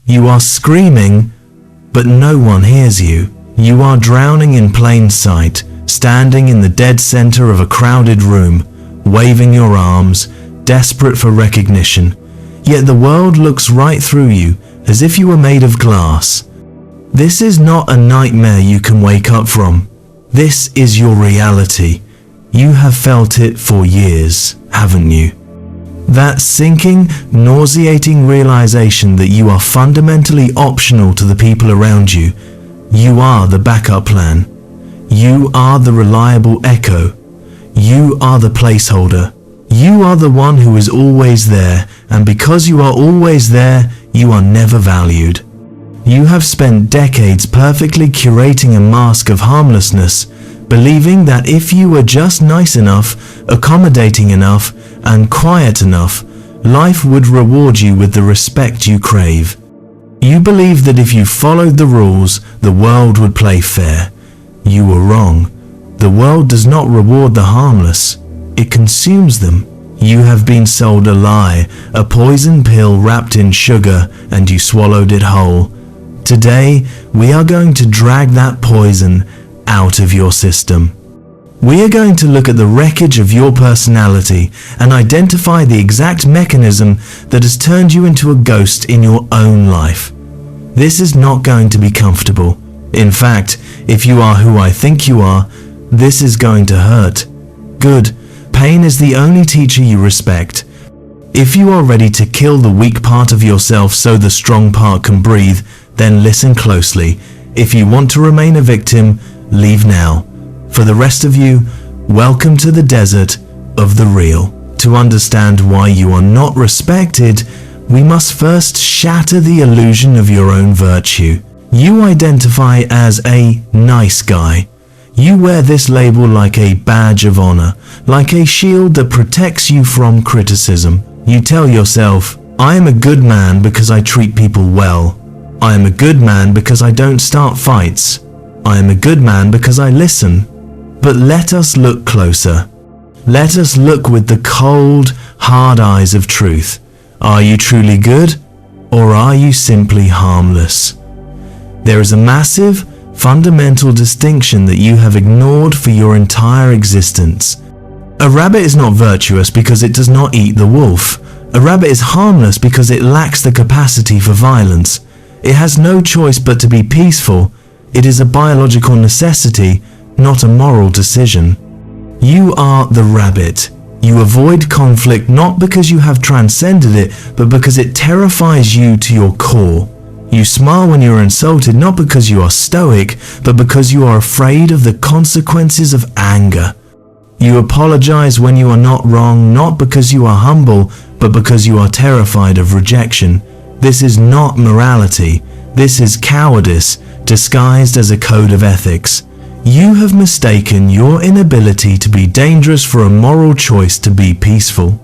You are screaming, but no one hears you. You are drowning in plain sight, standing in the dead center of a crowded room, waving your arms, desperate for recognition. Yet the world looks right through you, as if you were made of glass. This is not a nightmare you can wake up from. This is your reality. You have felt it for years, haven't you? That sinking, nauseating realization that you are fundamentally optional to the people around you. You are the backup plan. You are the reliable echo. You are the placeholder. You are the one who is always there, and because you are always there, you are never valued. You have spent decades perfectly curating a mask of harmlessness, believing that if you were just nice enough, accommodating enough, and quiet enough, life would reward you with the respect you crave. You believed that if you followed the rules, the world would play fair. You were wrong. The world does not reward the harmless. It consumes them. You have been sold a lie, a poison pill wrapped in sugar, and you swallowed it whole. Today, we are going to drag that poison out of your system. We are going to look at the wreckage of your personality and identify the exact mechanism that has turned you into a ghost in your own life. This is not going to be comfortable. In fact, if you are who I think you are, this is going to hurt. Good. Pain is the only teacher you respect. If you are ready to kill the weak part of yourself so the strong part can breathe, then listen closely. If you want to remain a victim, leave now. For the rest of you, welcome to the desert of the real. To understand why you are not respected, we must first shatter the illusion of your own virtue. You identify as a nice guy. You wear this label like a badge of honor, like a shield that protects you from criticism. You tell yourself, I am a good man because I treat people well. I am a good man because I don't start fights. I am a good man because I listen. But let us look closer. Let us look with the cold, hard eyes of truth. Are you truly good, or are you simply harmless? There is a massive, fundamental distinction that you have ignored for your entire existence. A rabbit is not virtuous because it does not eat the wolf. A rabbit is harmless because it lacks the capacity for violence. It has no choice but to be peaceful. It is a biological necessity, not a moral decision. You are the rabbit. You avoid conflict not because you have transcended it, but because it terrifies you to your core. You smile when you are insulted not because you are stoic, but because you are afraid of the consequences of anger. You apologize when you are not wrong not because you are humble, but because you are terrified of rejection. This is not morality. This is cowardice, disguised as a code of ethics. You have mistaken your inability to be dangerous for a moral choice to be peaceful.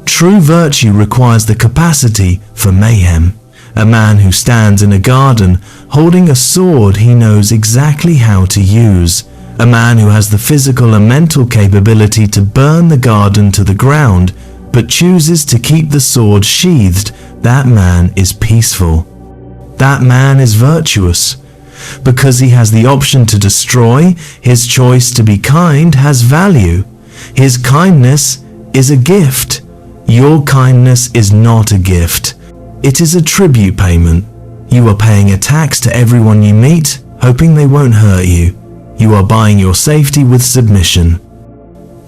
True virtue requires the capacity for mayhem. A man who stands in a garden holding a sword he knows exactly how to use. A man who has the physical and mental capability to burn the garden to the ground, but chooses to keep the sword sheathed. That man is peaceful. That man is virtuous. Because he has the option to destroy, his choice to be kind has value. His kindness is a gift. Your kindness is not a gift. It is a tribute payment. You are paying a tax to everyone you meet, hoping they won't hurt you. You are buying your safety with submission.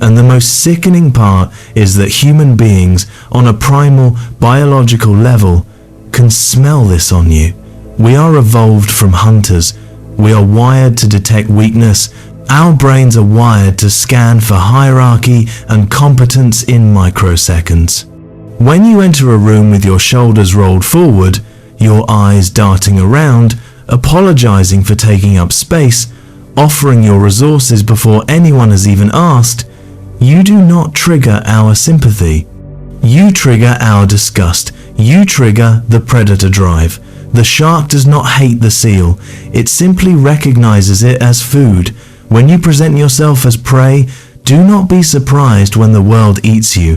And the most sickening part is that human beings, on a primal, biological level, can smell this on you. We are evolved from hunters. We are wired to detect weakness. Our brains are wired to scan for hierarchy and competence in microseconds. When you enter a room with your shoulders rolled forward, your eyes darting around, apologizing for taking up space, offering your resources before anyone has even asked, you do not trigger our sympathy. You trigger our disgust. You trigger the predator drive. The shark does not hate the seal. It simply recognizes it as food. When you present yourself as prey, do not be surprised when the world eats you.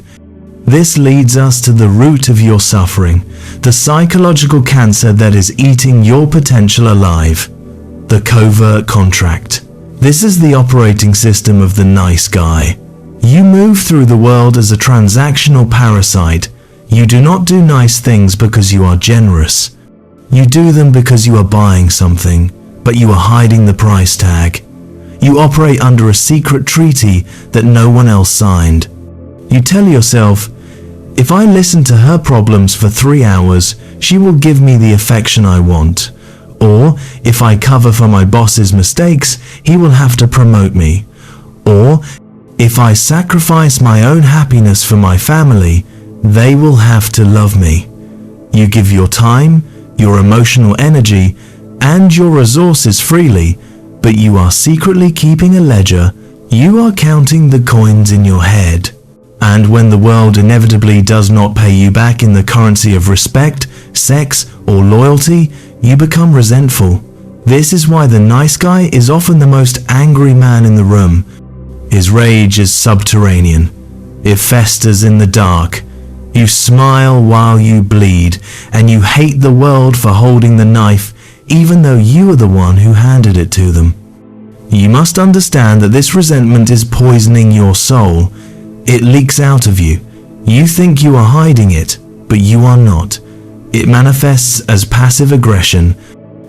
This leads us to the root of your suffering, the psychological cancer that is eating your potential alive. The covert contract. This is the operating system of the nice guy. You move through the world as a transactional parasite. You do not do nice things because you are generous. You do them because you are buying something, but you are hiding the price tag. You operate under a secret treaty that no one else signed. You tell yourself, if I listen to her problems for 3 hours, she will give me the affection I want. Or, if I cover for my boss's mistakes, he will have to promote me. Or, if I sacrifice my own happiness for my family, they will have to love me. You give your time, your emotional energy, and your resources freely, but you are secretly keeping a ledger. You are counting the coins in your head. And when the world inevitably does not pay you back in the currency of respect, sex, or loyalty, you become resentful. This is why the nice guy is often the most angry man in the room. His rage is subterranean. It festers in the dark. You smile while you bleed, and you hate the world for holding the knife, even though you are the one who handed it to them. You must understand that this resentment is poisoning your soul. It leaks out of you. You think you are hiding it, but you are not. It manifests as passive aggression.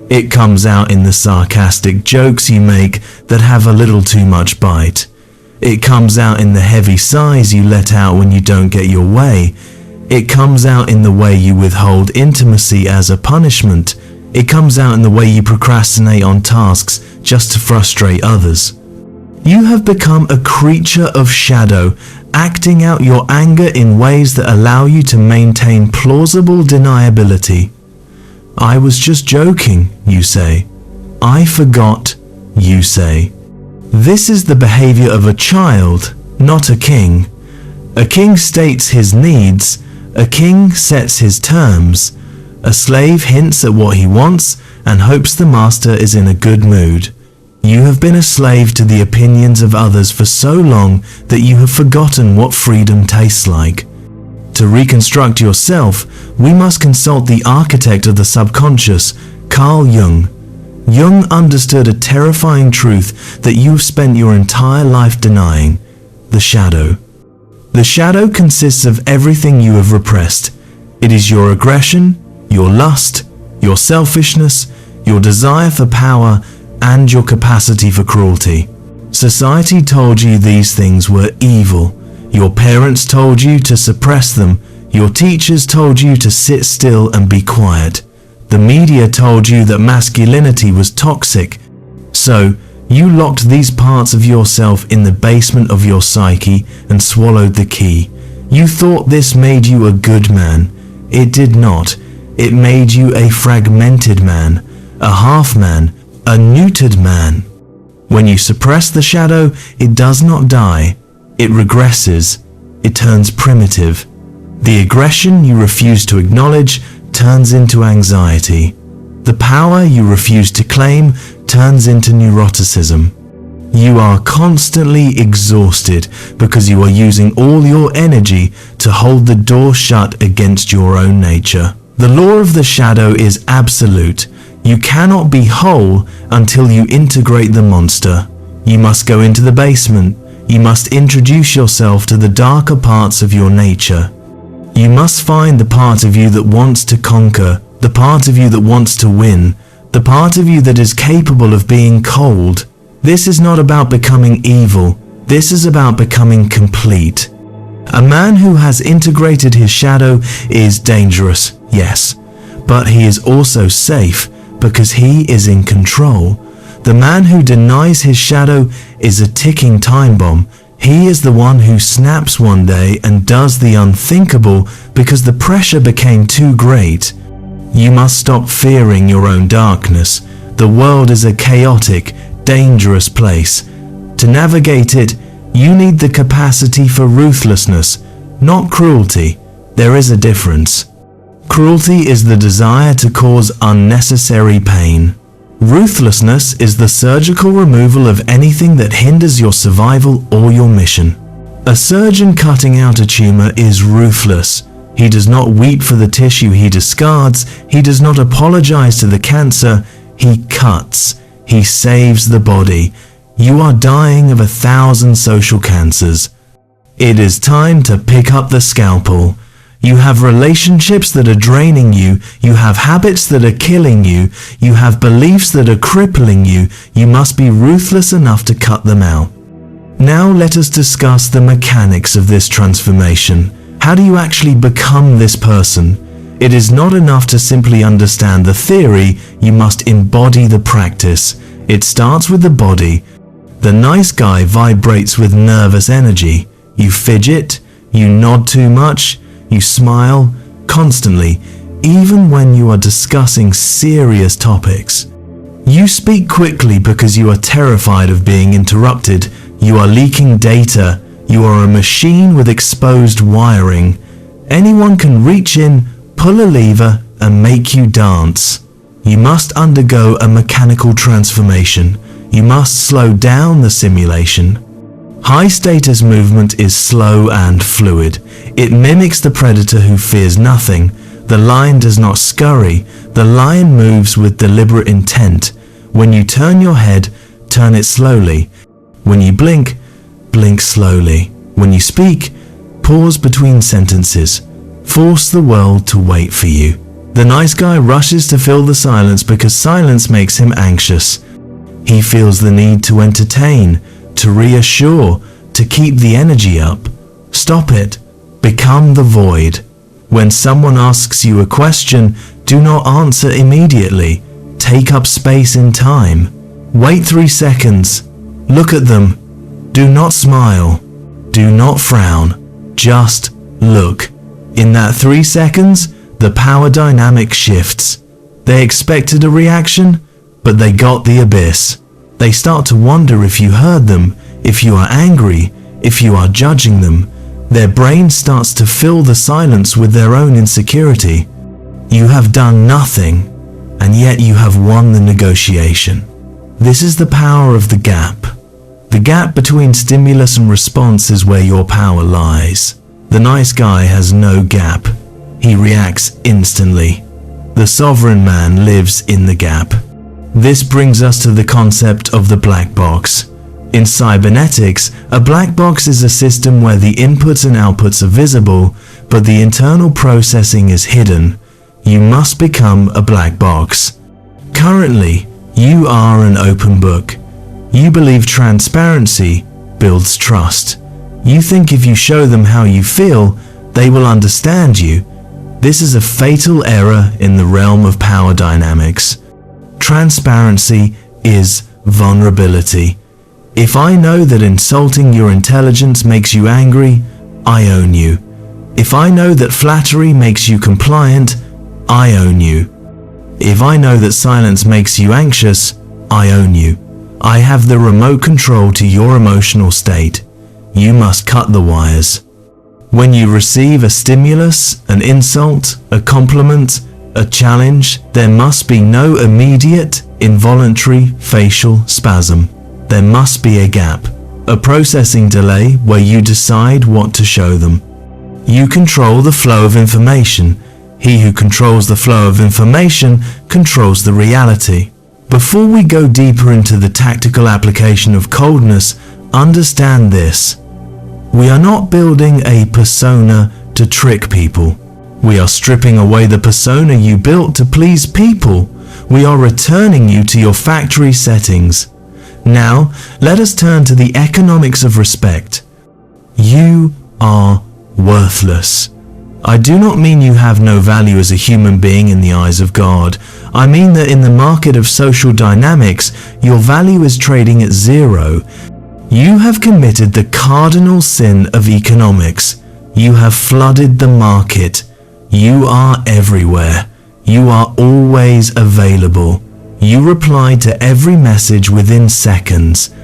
It comes out in the sarcastic jokes you make that have a little too much bite. It comes out in the heavy sighs you let out when you don't get your way. It comes out in the way you withhold intimacy as a punishment. It comes out in the way you procrastinate on tasks just to frustrate others. You have become a creature of shadow, acting out your anger in ways that allow you to maintain plausible deniability. I was just joking, you say. I forgot, you say. This is the behavior of a child, not a king. A king states his needs. A king sets his terms. A slave hints at what he wants and hopes the master is in a good mood. You have been a slave to the opinions of others for so long that you have forgotten what freedom tastes like. To reconstruct yourself, we must consult the architect of the subconscious, Carl Jung. Jung understood a terrifying truth that you've spent your entire life denying: the shadow. The shadow consists of everything you have repressed. It is your aggression, your lust, your selfishness, your desire for power, and your capacity for cruelty. Society told you these things were evil. Your parents told you to suppress them. Your teachers told you to sit still and be quiet. The media told you that masculinity was toxic. So, you locked these parts of yourself in the basement of your psyche and swallowed the key. You thought this made you a good man. It did not. It made you a fragmented man, a half man, a neutered man. When you suppress the shadow, it does not die. It regresses. It turns primitive. The aggression you refuse to acknowledge turns into anxiety. The power you refuse to claim turns into neuroticism. You are constantly exhausted because you are using all your energy to hold the door shut against your own nature. The law of the shadow is absolute. You cannot be whole until you integrate the monster. You must go into the basement. You must introduce yourself to the darker parts of your nature. You must find the part of you that wants to conquer, the part of you that wants to win, the part of you that is capable of being cold. This is not about becoming evil. This is about becoming complete. A man who has integrated his shadow is dangerous, yes, but he is also safe because he is in control. The man who denies his shadow is a ticking time bomb. He is the one who snaps one day and does the unthinkable because the pressure became too great. You must stop fearing your own darkness. The world is a chaotic, dangerous place. To navigate it, you need the capacity for ruthlessness, not cruelty. There is a difference. Cruelty is the desire to cause unnecessary pain. Ruthlessness is the surgical removal of anything that hinders your survival or your mission. A surgeon cutting out a tumor is ruthless. He does not weep for the tissue he discards. He does not apologize to the cancer. He cuts. He saves the body. You are dying of 1,000 social cancers. It is time to pick up the scalpel. You have relationships that are draining you. You have habits that are killing you. You have beliefs that are crippling you. You must be ruthless enough to cut them out. Now let us discuss the mechanics of this transformation. How do you actually become this person? It is not enough to simply understand the theory. You must embody the practice. It starts with the body. The nice guy vibrates with nervous energy. You fidget, you nod too much, you smile constantly, even when you are discussing serious topics. You speak quickly because you are terrified of being interrupted. You are leaking data. You are a machine with exposed wiring. Anyone can reach in, pull a lever, and make you dance. You must undergo a mechanical transformation. You must slow down the simulation. High-status movement is slow and fluid. It mimics the predator who fears nothing. The lion does not scurry. The lion moves with deliberate intent. When you turn your head, turn it slowly. When you blink, blink slowly. When you speak, pause between sentences. Force the world to wait for you. The nice guy rushes to fill the silence because silence makes him anxious. He feels the need to entertain, to reassure, to keep the energy up. Stop it. Become the void. When someone asks you a question, do not answer immediately. Take up space in time. Wait 3 seconds. Look at them. Do not smile. Do not frown. Just look. In that 3 seconds, the power dynamic shifts. They expected a reaction, but they got the abyss. They start to wonder if you heard them, if you are angry, if you are judging them. Their brain starts to fill the silence with their own insecurity. You have done nothing, and yet you have won the negotiation. This is the power of the gap. The gap between stimulus and response is where your power lies. The nice guy has no gap. He reacts instantly. The sovereign man lives in the gap. This brings us to the concept of the black box. In cybernetics, a black box is a system where the inputs and outputs are visible, but the internal processing is hidden. You must become a black box. Currently, you are an open book. You believe transparency builds trust. You think if you show them how you feel, they will understand you. This is a fatal error in the realm of power dynamics. Transparency is vulnerability. If I know that insulting your intelligence makes you angry, I own you. If I know that flattery makes you compliant, I own you. If I know that silence makes you anxious, I own you. I have the remote control to your emotional state. You must cut the wires. When you receive a stimulus, an insult, a compliment, a challenge, there must be no immediate, involuntary facial spasm. There must be a gap, a processing delay where you decide what to show them. You control the flow of information. He who controls the flow of information controls the reality. Before we go deeper into the tactical application of coldness, understand this. We are not building a persona to trick people. We are stripping away the persona you built to please people. We are returning you to your factory settings. Now, let us turn to the economics of respect. You are worthless. I do not mean you have no value as a human being in the eyes of God. I mean that in the market of social dynamics, your value is trading at zero. You have committed the cardinal sin of economics. You have flooded the market. You are everywhere. You are always available. You reply to every message within seconds.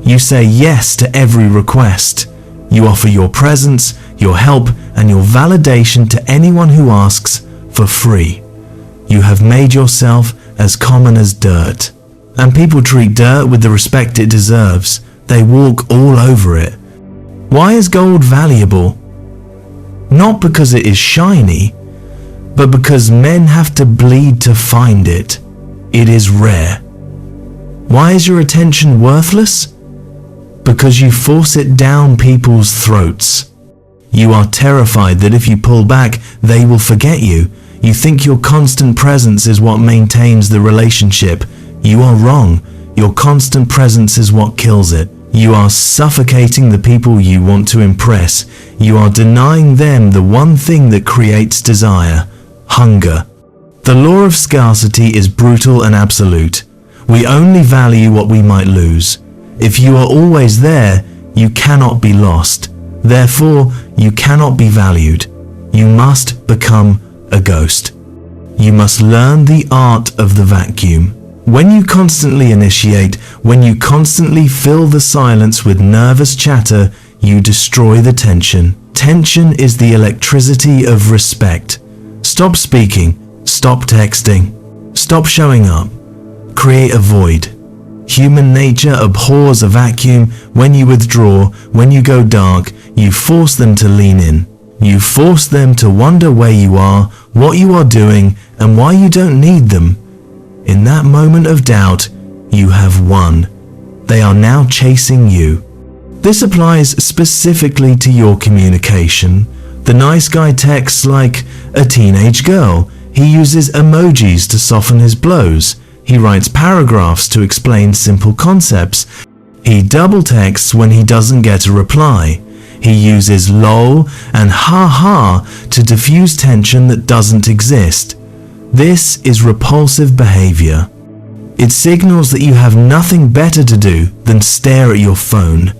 You say yes to every request. You offer your presence, your help, and your validation to anyone who asks for free. You have made yourself as common as dirt. And people treat dirt with the respect it deserves. They walk all over it. Why is gold valuable? Not because it is shiny, but because men have to bleed to find it. It is rare. Why is your attention worthless? Because you force it down people's throats. You are terrified that if you pull back, they will forget you. You think your constant presence is what maintains the relationship. You are wrong. Your constant presence is what kills it. You are suffocating the people you want to impress. You are denying them the one thing that creates desire: hunger. The law of scarcity is brutal and absolute. We only value what we might lose. If you are always there, you cannot be lost. Therefore, you cannot be valued. You must become a ghost. You must learn the art of the vacuum. When you constantly initiate, when you constantly fill the silence with nervous chatter, you destroy the tension. Tension is the electricity of respect. Stop speaking. Stop texting. Stop showing up. Create a void. Human nature abhors a vacuum. When you withdraw, when you go dark, you force them to lean in. You force them to wonder where you are, what you are doing, and why you don't need them. In that moment of doubt, you have won. They are now chasing you. This applies specifically to your communication. The nice guy texts like a teenage girl. He uses emojis to soften his blows. He writes paragraphs to explain simple concepts. He double texts when he doesn't get a reply. He uses lol and ha to diffuse tension that doesn't exist. This is repulsive behavior. It signals that you have nothing better to do than stare at your phone.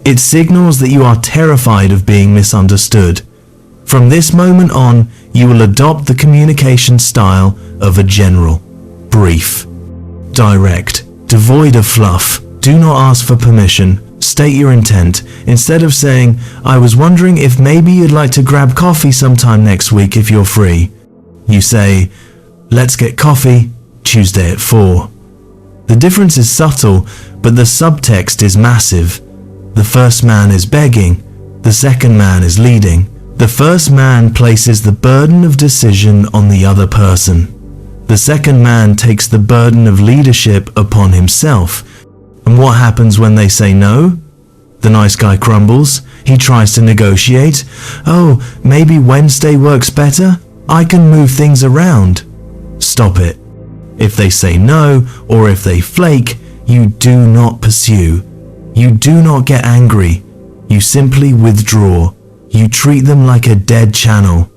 It signals that you are terrified of being misunderstood. From this moment on, you will adopt the communication style of a general. Brief, direct, devoid of fluff. Do not ask for permission. State your intent. Instead of saying, "I was wondering if maybe you'd like to grab coffee sometime next week if you're free," you say, "Let's get coffee Tuesday at 4. The difference is subtle, but the subtext is massive. The first man is begging. The second man is leading. The first man places the burden of decision on the other person. The second man takes the burden of leadership upon himself. And what happens when they say no? The nice guy crumbles. He tries to negotiate. "Oh, maybe Wednesday works better? I can move things around." Stop it. If they say no, or if they flake, you do not pursue. You do not get angry. You simply withdraw. You treat them like a dead channel.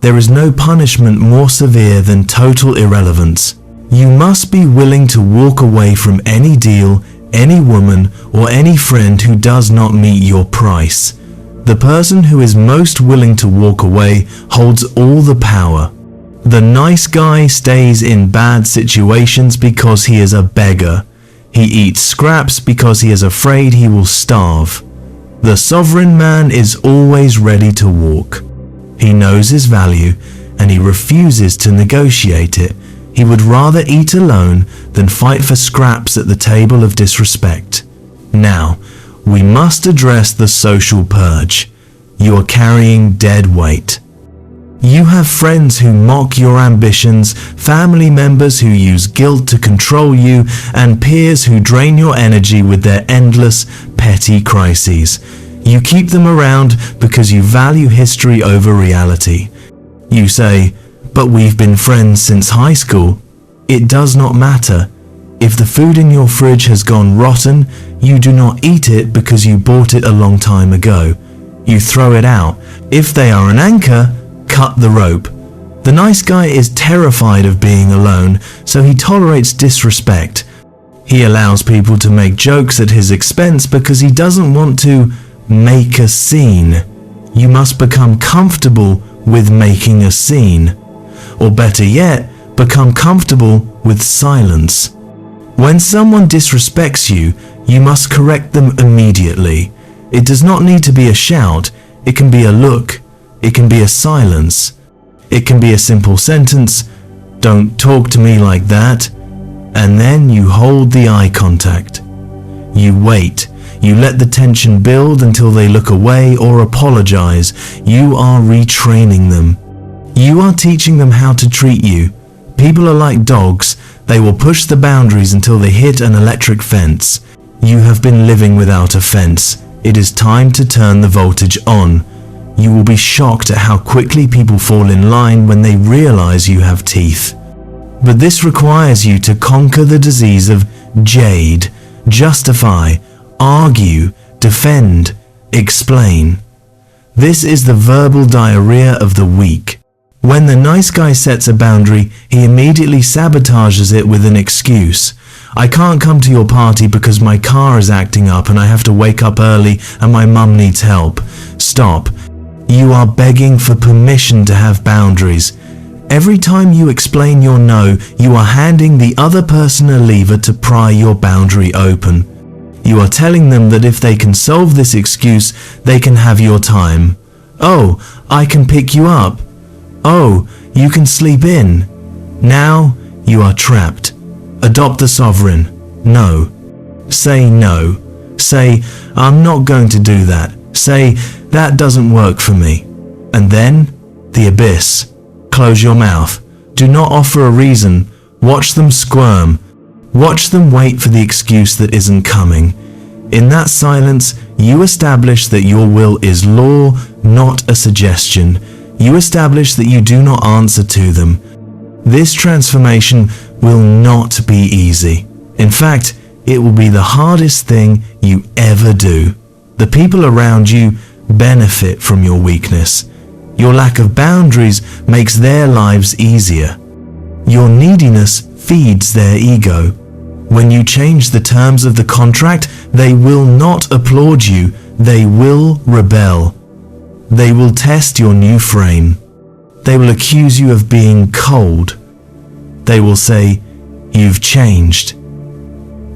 There is no punishment more severe than total irrelevance. You must be willing to walk away from any deal, any woman, or any friend who does not meet your price. The person who is most willing to walk away holds all the power. The nice guy stays in bad situations because he is a beggar. He eats scraps because he is afraid he will starve. The sovereign man is always ready to walk. He knows his value and he refuses to negotiate it. He would rather eat alone than fight for scraps at the table of disrespect. Now, we must address the social purge. You are carrying dead weight. You have friends who mock your ambitions, family members who use guilt to control you, and peers who drain your energy with their endless, petty crises. You keep them around because you value history over reality. You say, "But we've been friends since high school." It does not matter. If the food in your fridge has gone rotten, you do not eat it because you bought it a long time ago. You throw it out. If they are an anchor, cut the rope. The nice guy is terrified of being alone, so he tolerates disrespect. He allows people to make jokes at his expense because he doesn't want to make a scene. You must become comfortable with making a scene. Or better yet, become comfortable with silence. When someone disrespects you, you must correct them immediately. It does not need to be a shout. It can be a look. It can be a silence. It can be a simple sentence, "Don't talk to me like that." And then you hold the eye contact. You wait. You let the tension build until they look away or apologize. You are retraining them. You are teaching them how to treat you. People are like dogs. They will push the boundaries until they hit an electric fence. You have been living without a fence. It is time to turn the voltage on. You will be shocked at how quickly people fall in line when they realize you have teeth. But this requires you to conquer the disease of jade, justify, argue, defend, explain. This is the verbal diarrhea of the weak. When the nice guy sets a boundary, he immediately sabotages it with an excuse. I can't come to your party because my car is acting up and I have to wake up early and my mum needs help. Stop. You are begging for permission to have boundaries. Every time you explain your no, you are handing the other person a lever to pry your boundary open. You are telling them that if they can solve this excuse, they can have your time. Oh, I can pick you up. Oh, you can sleep in. Now you are trapped. Adopt the sovereign. No. Say no. Say, I'm not going to do that. Say, that doesn't work for me. And then, the abyss. Close your mouth. Do not offer a reason. Watch them squirm. Watch them wait for the excuse that isn't coming. In that silence, you establish that your will is law, not a suggestion. You establish that you do not answer to them. This transformation will not be easy. In fact, it will be the hardest thing you ever do. The people around you benefit from your weakness. Your lack of boundaries makes their lives easier. Your neediness feeds their ego. When you change the terms of the contract, they will not applaud you. They will rebel. They will test your new frame. They will accuse you of being cold. They will say, you've changed.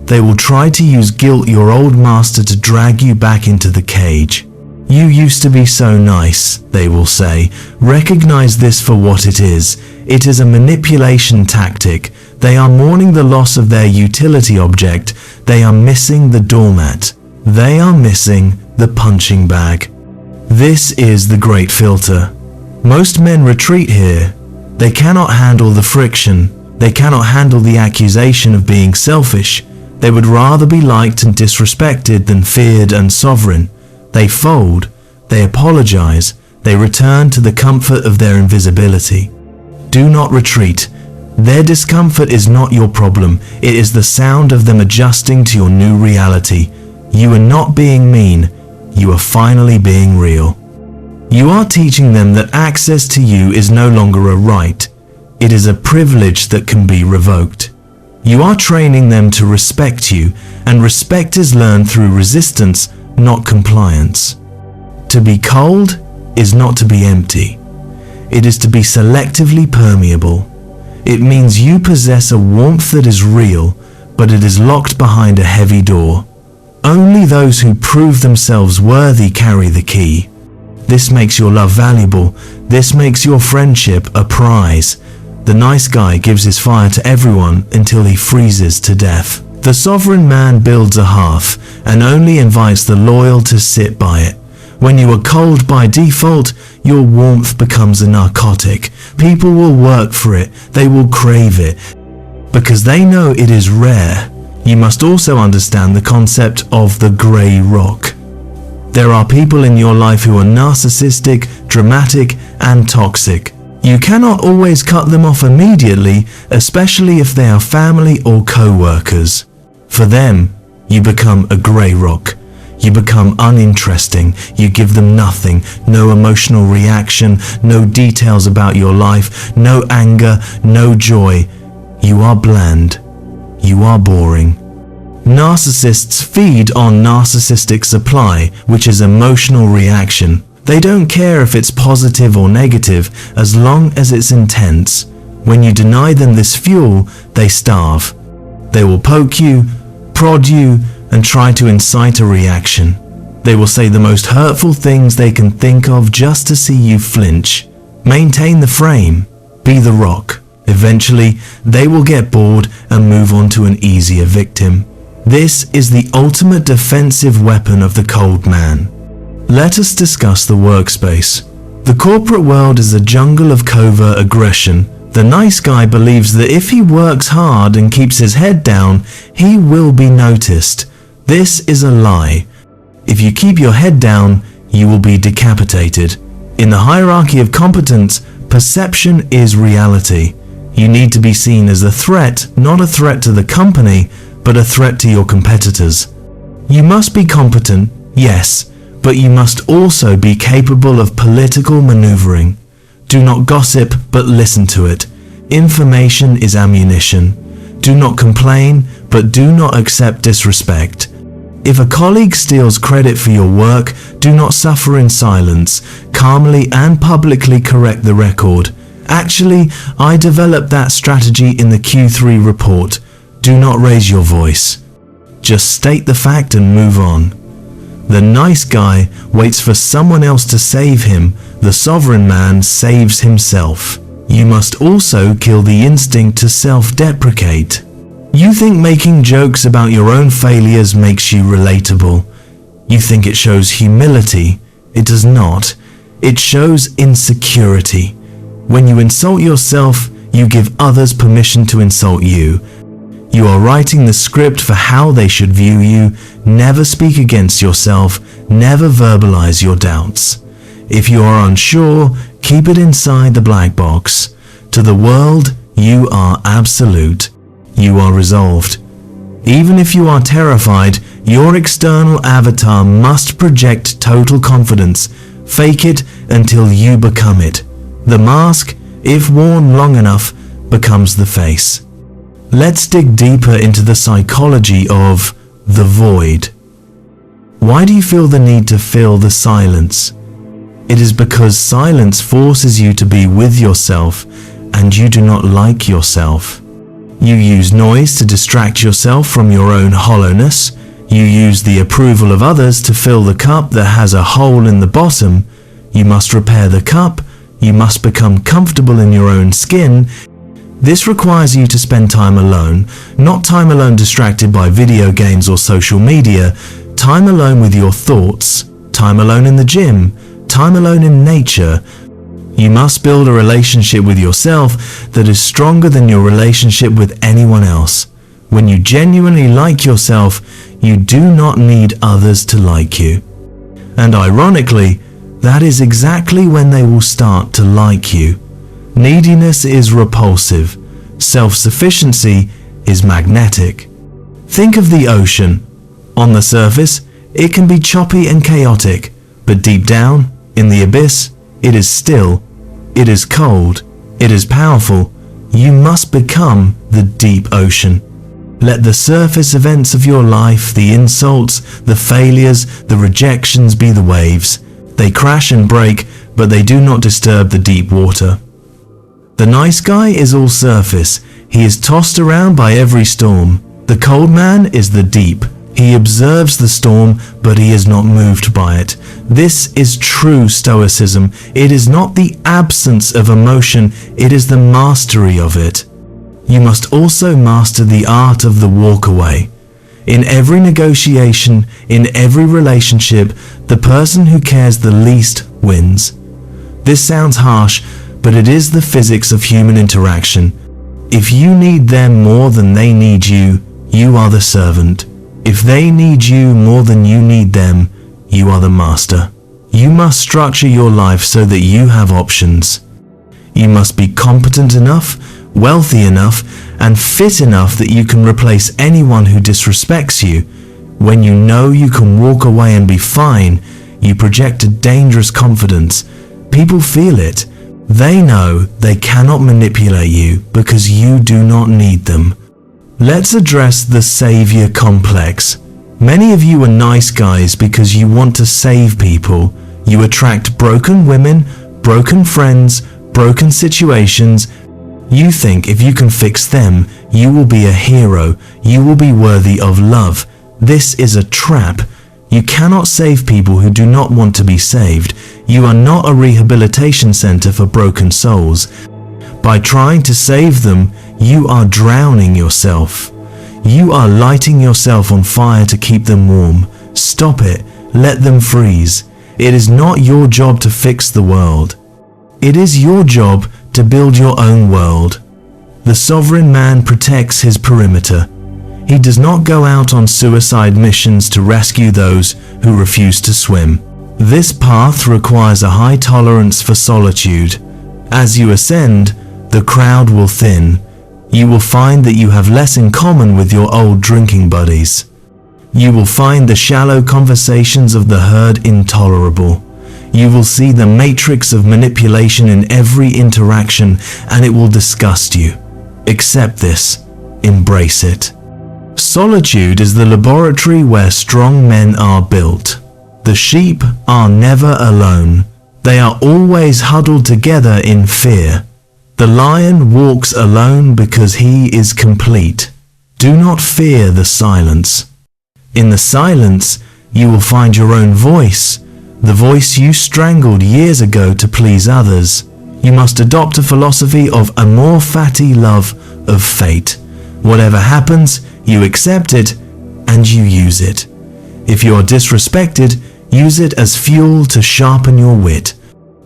They will try to use guilt, your old master, to drag you back into the cage. You used to be so nice, they will say. Recognize this for what it is. It is a manipulation tactic. They are mourning the loss of their utility object. They are missing the doormat. They are missing the punching bag. This is the great filter. Most men retreat here. They cannot handle the friction. They cannot handle the accusation of being selfish. They would rather be liked and disrespected than feared and sovereign. They fold. They apologize. They return to the comfort of their invisibility. Do not retreat. Their discomfort is not your problem. It is the sound of them adjusting to your new reality. You are not being mean. You are finally being real. You are teaching them that access to you is no longer a right. It is a privilege that can be revoked. You are training them to respect you, and respect is learned through resistance, not compliance. To be cold is not to be empty. It is to be selectively permeable. It means you possess a warmth that is real, but it is locked behind a heavy door. Only those who prove themselves worthy carry the key. This makes your love valuable. This makes your friendship a prize. The nice guy gives his fire to everyone until he freezes to death. The sovereign man builds a hearth and only invites the loyal to sit by it. When you are cold by default, your warmth becomes a narcotic. People will work for it. They will crave it. Because they know it is rare. You must also understand the concept of the grey rock. There are people in your life who are narcissistic, dramatic, and toxic. You cannot always cut them off immediately, especially if they are family or co-workers. For them, you become a grey rock. You become uninteresting. You give them nothing, no emotional reaction, no details about your life, no anger, no joy. You are bland. You are boring. Narcissists feed on narcissistic supply, which is emotional reaction. They don't care if it's positive or negative, as long as it's intense. When you deny them this fuel, they starve. They will poke you, prod you, and try to incite a reaction. They will say the most hurtful things they can think of just to see you flinch. Maintain the frame. Be the rock. Eventually, they will get bored and move on to an easier victim. This is the ultimate defensive weapon of the cold man. Let us discuss the workspace. The corporate world is a jungle of covert aggression. The nice guy believes that if he works hard and keeps his head down, he will be noticed. This is a lie. If you keep your head down, you will be decapitated. In the hierarchy of competence, perception is reality. You need to be seen as a threat, not a threat to the company, but a threat to your competitors. You must be competent, yes, but you must also be capable of political maneuvering. Do not gossip, but listen to it. Information is ammunition. Do not complain, but do not accept disrespect. If a colleague steals credit for your work, do not suffer in silence. Calmly and publicly correct the record. Actually, I developed that strategy in the Q3 report. Do not raise your voice. Just state the fact and move on. The nice guy waits for someone else to save him. The sovereign man saves himself. You must also kill the instinct to self-deprecate. You think making jokes about your own failures makes you relatable. You think it shows humility. It does not. It shows insecurity. When you insult yourself, you give others permission to insult you. You are writing the script for how they should view you. Never speak against yourself. Never verbalize your doubts. If you are unsure, keep it inside the black box. To the world, you are absolute. You are resolved. Even if you are terrified, your external avatar must project total confidence. Fake it until you become it. The mask, if worn long enough, becomes the face. Let's dig deeper into the psychology of the void. Why do you feel the need to fill the silence? It is because silence forces you to be with yourself, and you do not like yourself. You use noise to distract yourself from your own hollowness. You use the approval of others to fill the cup that has a hole in the bottom. You must repair the cup. You must become comfortable in your own skin. This requires you to spend time alone, not time alone distracted by video games or social media, time alone with your thoughts, time alone in the gym, time alone in nature. You must build a relationship with yourself that is stronger than your relationship with anyone else. When you genuinely like yourself, you do not need others to like you. And ironically, that is exactly when they will start to like you. Neediness is repulsive. Self-sufficiency is magnetic. Think of the ocean. On the surface, it can be choppy and chaotic, but deep down, in the abyss, it is still. It is cold. It is powerful. You must become the deep ocean. Let the surface events of your life, the insults, the failures, the rejections be the waves. They crash and break, but they do not disturb the deep water. The nice guy is all surface. He is tossed around by every storm. The cold man is the deep. He observes the storm, but he is not moved by it. This is true Stoicism. It is not the absence of emotion, it is the mastery of it. You must also master the art of the walkaway. In every negotiation, in every relationship, the person who cares the least wins. This sounds harsh, but it is the physics of human interaction. If you need them more than they need you, you are the servant. If they need you more than you need them, you are the master. You must structure your life so that you have options. You must be competent enough, wealthy enough, and fit enough that you can replace anyone who disrespects you. When you know you can walk away and be fine, you project a dangerous confidence. People feel it. They know they cannot manipulate you because you do not need them. Let's address the savior complex. Many of you are nice guys because you want to save people. You attract broken women, broken friends, broken situations. You think if you can fix them, you will be a hero. You will be worthy of love. This is a trap. You cannot save people who do not want to be saved. You are not a rehabilitation center for broken souls. By trying to save them, you are drowning yourself. You are lighting yourself on fire to keep them warm. Stop it. Let them freeze. It is not your job to fix the world. It is your job to build your own world. The sovereign man protects his perimeter. He does not go out on suicide missions to rescue those who refuse to swim. This path requires a high tolerance for solitude. As you ascend, the crowd will thin. You will find that you have less in common with your old drinking buddies. You will find the shallow conversations of the herd intolerable. You will see the matrix of manipulation in every interaction, and it will disgust you. Accept this. Embrace it. Solitude is the laboratory where strong men are built. The sheep are never alone. They are always huddled together in fear. The lion walks alone because he is complete. Do not fear the silence. In the silence, you will find your own voice, the voice you strangled years ago to please others. You must adopt a philosophy of amor fati, love of fate. Whatever happens, you accept it and you use it. If you are disrespected, use it as fuel to sharpen your wit.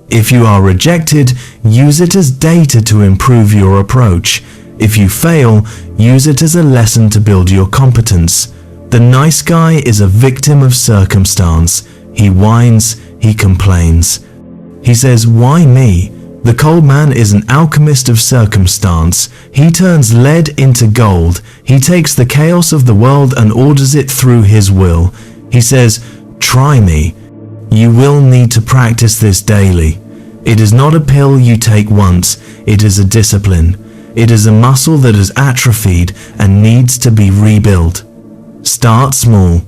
If you are rejected, use it as data to improve your approach. If you fail, use it as a lesson to build your competence. The nice guy is a victim of circumstance. He whines, he complains. He says, "Why me?" The cold man is an alchemist of circumstance. He turns lead into gold. He takes the chaos of the world and orders it through his will. He says, "Try me." You will need to practice this daily. It is not a pill you take once. It is a discipline. It is a muscle that has atrophied and needs to be rebuilt. Start small.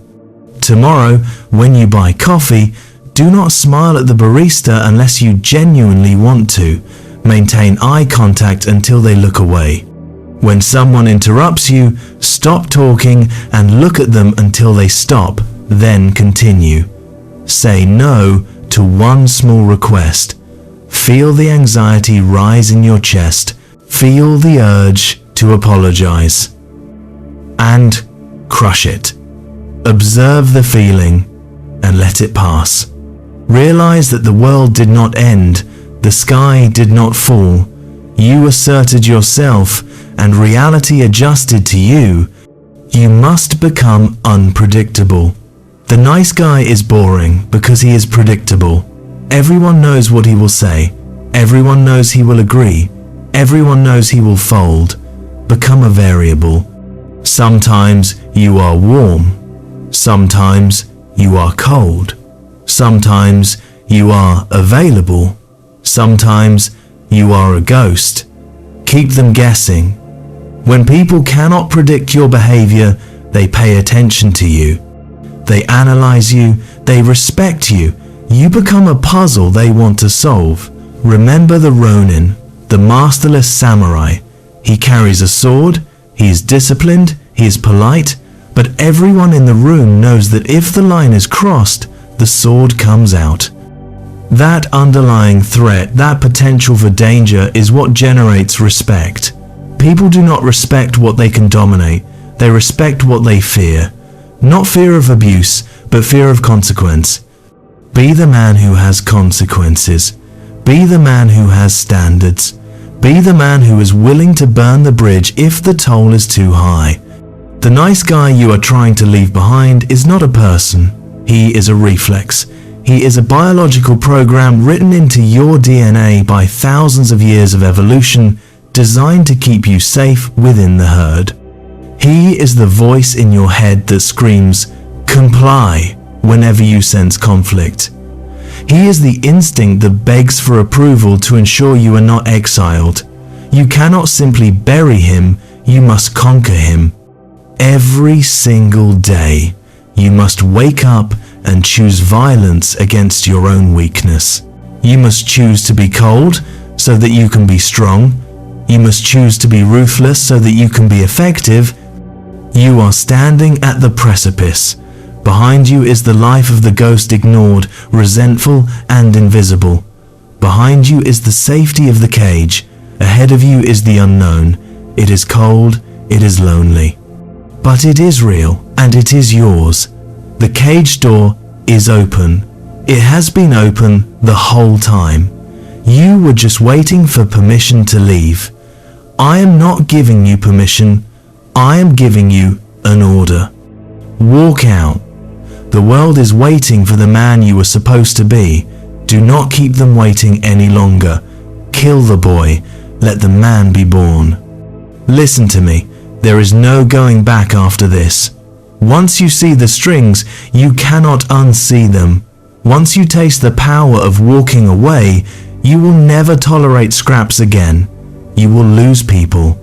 Tomorrow, when you buy coffee, do not smile at the barista unless you genuinely want to. Maintain eye contact until they look away. When someone interrupts you, stop talking and look at them until they stop, then continue. Say no to one small request. Feel the anxiety rise in your chest. Feel the urge to apologize. And crush it. Observe the feeling and let it pass. Realize that the world did not end. The sky did not fall. You asserted yourself and reality adjusted to you. You must become unpredictable. The nice guy is boring because he is predictable. Everyone knows what he will say. Everyone knows he will agree. Everyone knows he will fold. Become a variable. Sometimes you are warm. Sometimes you are cold. Sometimes you are available. Sometimes you are a ghost. Keep them guessing. When people cannot predict your behavior, they pay attention to you. They analyze you. They respect you. You become a puzzle they want to solve. Remember the Ronin, the masterless samurai. He carries a sword. He is disciplined. He is polite. But everyone in the room knows that if the line is crossed, the sword comes out. That underlying threat, that potential for danger is what generates respect. People do not respect what they can dominate. They respect what they fear. Not fear of abuse, but fear of consequence. Be the man who has consequences. Be the man who has standards. Be the man who is willing to burn the bridge if the toll is too high. The nice guy you are trying to leave behind is not a person. He is a reflex. He is a biological program written into your DNA by thousands of years of evolution, designed to keep you safe within the herd. He is the voice in your head that screams, "Comply," whenever you sense conflict. He is the instinct that begs for approval to ensure you are not exiled. You cannot simply bury him, you must conquer him. Every single day, you must wake up and choose violence against your own weakness. You must choose to be cold so that you can be strong. You must choose to be ruthless so that you can be effective. You are standing at the precipice. Behind you is the life of the ghost ignored, resentful, and invisible. Behind you is the safety of the cage. Ahead of you is the unknown. It is cold, it is lonely. But it is real, and it is yours. The cage door is open. It has been open the whole time. You were just waiting for permission to leave. I am not giving you permission. I am giving you an order. Walk out. The world is waiting for the man you were supposed to be. Do not keep them waiting any longer. Kill the boy. Let the man be born. Listen to me. There is no going back after this. Once you see the strings, you cannot unsee them. Once you taste the power of walking away, you will never tolerate scraps again. You will lose people.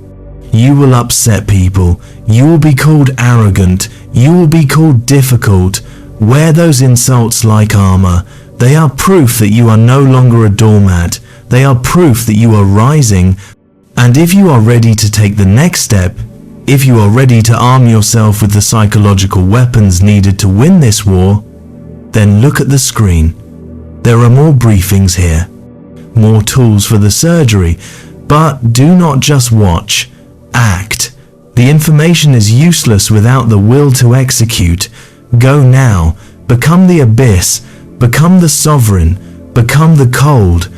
You will upset people. You will be called arrogant. You will be called difficult. Wear those insults like armor. They are proof that you are no longer a doormat. They are proof that you are rising. And if you are ready to take the next step, if you are ready to arm yourself with the psychological weapons needed to win this war, then look at the screen. There are more briefings here, more tools for the surgery, but do not just watch, act. The information is useless without the will to execute. Go now, become the abyss, become the sovereign, become the cold,